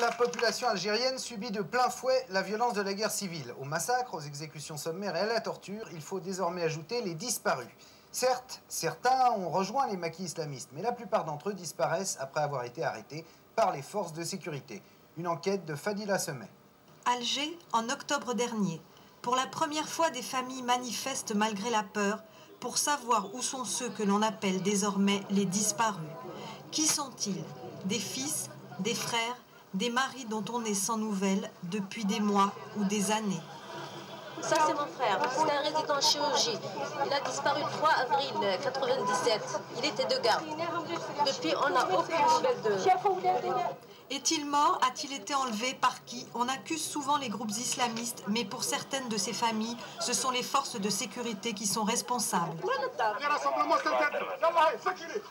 La population algérienne subit de plein fouet la violence de la guerre civile. Aux massacres, aux exécutions sommaires et à la torture, il faut désormais ajouter les disparus. Certes, certains ont rejoint les maquis islamistes, mais la plupart d'entre eux disparaissent après avoir été arrêtés par les forces de sécurité. Une enquête de Fadila Semet. Alger, en octobre dernier. Pour la première fois, des familles manifestent malgré la peur pour savoir où sont ceux que l'on appelle désormais les disparus. Qui sont-ils? Des fils, des frères, des maris dont on est sans nouvelles depuis des mois ou des années. Ça, c'est mon frère. C'est un résident chirurgie. Il a disparu le 3 avril 1997. Il était de garde. Depuis, on n'a aucune nouvelle de... Est-il mort? A-t-il été enlevé? Par qui? On accuse souvent les groupes islamistes, mais pour certaines de ces familles, ce sont les forces de sécurité qui sont responsables. Les rassemblements s'interdisent. Yallah, circulez.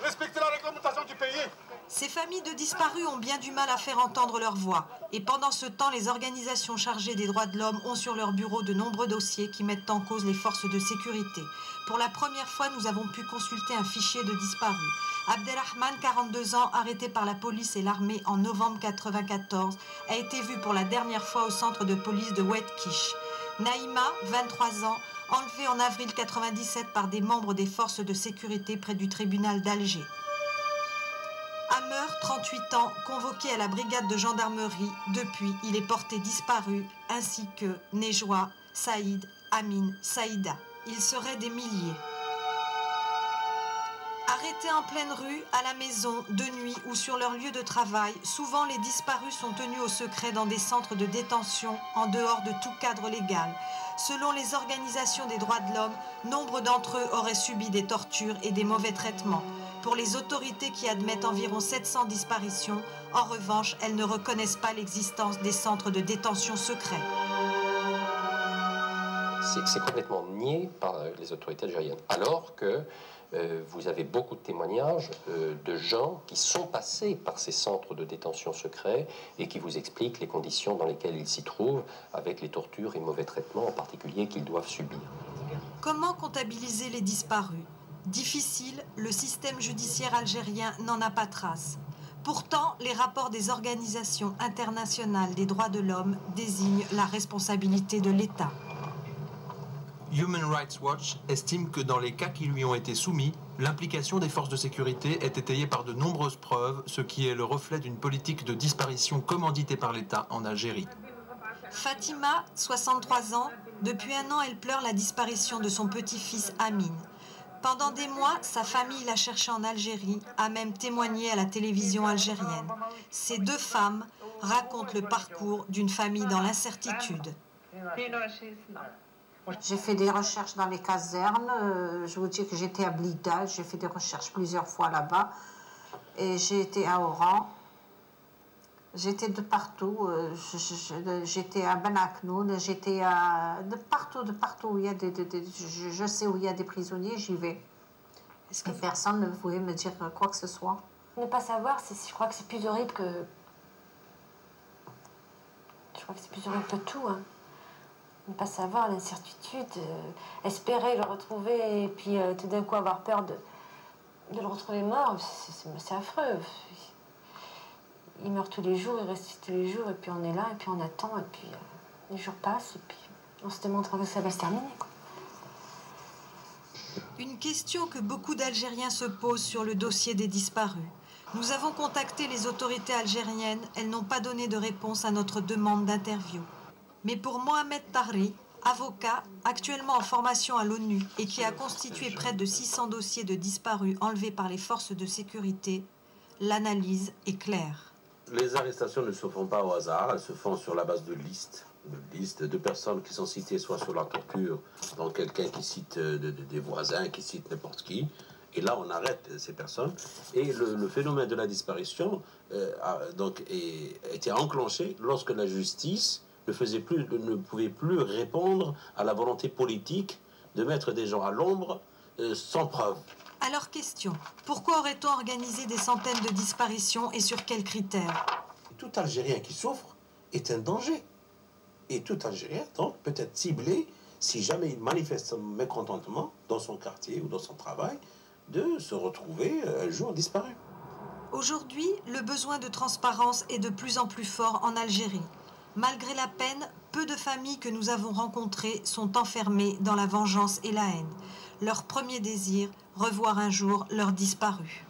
Respectez la réglementation du pays. Ces familles de disparus ont bien du mal à faire entendre leur voix. Et pendant ce temps, les organisations chargées des droits de l'homme ont sur leur bureau de nombreux dossiers qui mettent en cause les forces de sécurité. Pour la première fois, nous avons pu consulter un fichier de disparus. Abdelrahman, 42 ans, arrêté par la police et l'armée en novembre 1994, a été vu pour la dernière fois au centre de police de Oued Kish. Naïma, 23 ans, enlevée en avril 1997 par des membres des forces de sécurité près du tribunal d'Alger. Hammer, 38 ans, convoqué à la brigade de gendarmerie. Depuis, il est porté disparu, ainsi que Nejwa, Saïd, Amin, Saïda. Ils seraient des milliers. Arrêtés en pleine rue, à la maison, de nuit ou sur leur lieu de travail, souvent les disparus sont tenus au secret dans des centres de détention en dehors de tout cadre légal. Selon les organisations des droits de l'homme, nombre d'entre eux auraient subi des tortures et des mauvais traitements. Pour les autorités qui admettent environ 700 disparitions, en revanche, elles ne reconnaissent pas l'existence des centres de détention secrets. C'est complètement nié par les autorités algériennes. Alors que vous avez beaucoup de témoignages de gens qui sont passés par ces centres de détention secrets et qui vous expliquent les conditions dans lesquelles ils s'y trouvent, avec les tortures et mauvais traitements en particulier qu'ils doivent subir. Comment comptabiliser les disparus? Difficile, le système judiciaire algérien n'en a pas trace. Pourtant, les rapports des organisations internationales des droits de l'homme désignent la responsabilité de l'État. Human Rights Watch estime que dans les cas qui lui ont été soumis, l'implication des forces de sécurité est étayée par de nombreuses preuves, ce qui est le reflet d'une politique de disparition commanditée par l'État en Algérie. Fatima, 63 ans, depuis un an, elle pleure la disparition de son petit-fils Amin. Pendant des mois, sa famille l'a cherché en Algérie, a même témoigné à la télévision algérienne. Ces deux femmes racontent le parcours d'une famille dans l'incertitude. J'ai fait des recherches dans les casernes, je vous dis que j'étais à Blida, j'ai fait des recherches plusieurs fois là-bas, et j'ai été à Oran, j'étais de partout, j'étais à Benaknoun, j'étais de partout où il y a je sais où il y a des prisonniers, j'y vais. Est-ce que personne ne pouvait me dire quoi que ce soit? Ne pas savoir, je crois que c'est plus horrible que... Je crois que c'est plus horrible que tout, hein. Ne pas savoir, l'incertitude, espérer le retrouver et puis tout d'un coup avoir peur de le retrouver mort, c'est affreux. Il meurt tous les jours, il reste tous les jours et puis on est là et puis on attend et puis les jours passent et puis on se demande quand ça va se terminer, quoi. Une question que beaucoup d'Algériens se posent sur le dossier des disparus. Nous avons contacté les autorités algériennes, elles n'ont pas donné de réponse à notre demande d'interview. Mais pour Mohamed Tahri, avocat, actuellement en formation à l'ONU et qui a constitué près de 600 dossiers de disparus enlevés par les forces de sécurité, l'analyse est claire. Les arrestations ne se font pas au hasard, elles se font sur la base de listes de personnes qui sont citées soit sur la torture, donc quelqu'un qui cite des voisins, qui cite n'importe qui, et là on arrête ces personnes. Et le phénomène de la disparition a été enclenché lorsque la justice ne pouvait plus répondre à la volonté politique de mettre des gens à l'ombre sans preuve. Alors question, pourquoi aurait-on organisé des centaines de disparitions et sur quels critères? Tout Algérien qui souffre est un danger. Et tout Algérien, donc, peut être ciblé, si jamais il manifeste son mécontentement dans son quartier ou dans son travail, de se retrouver un jour disparu. Aujourd'hui, le besoin de transparence est de plus en plus fort en Algérie. Malgré la peine, peu de familles que nous avons rencontrées sont enfermées dans la vengeance et la haine. Leur premier désir, revoir un jour leurs disparus.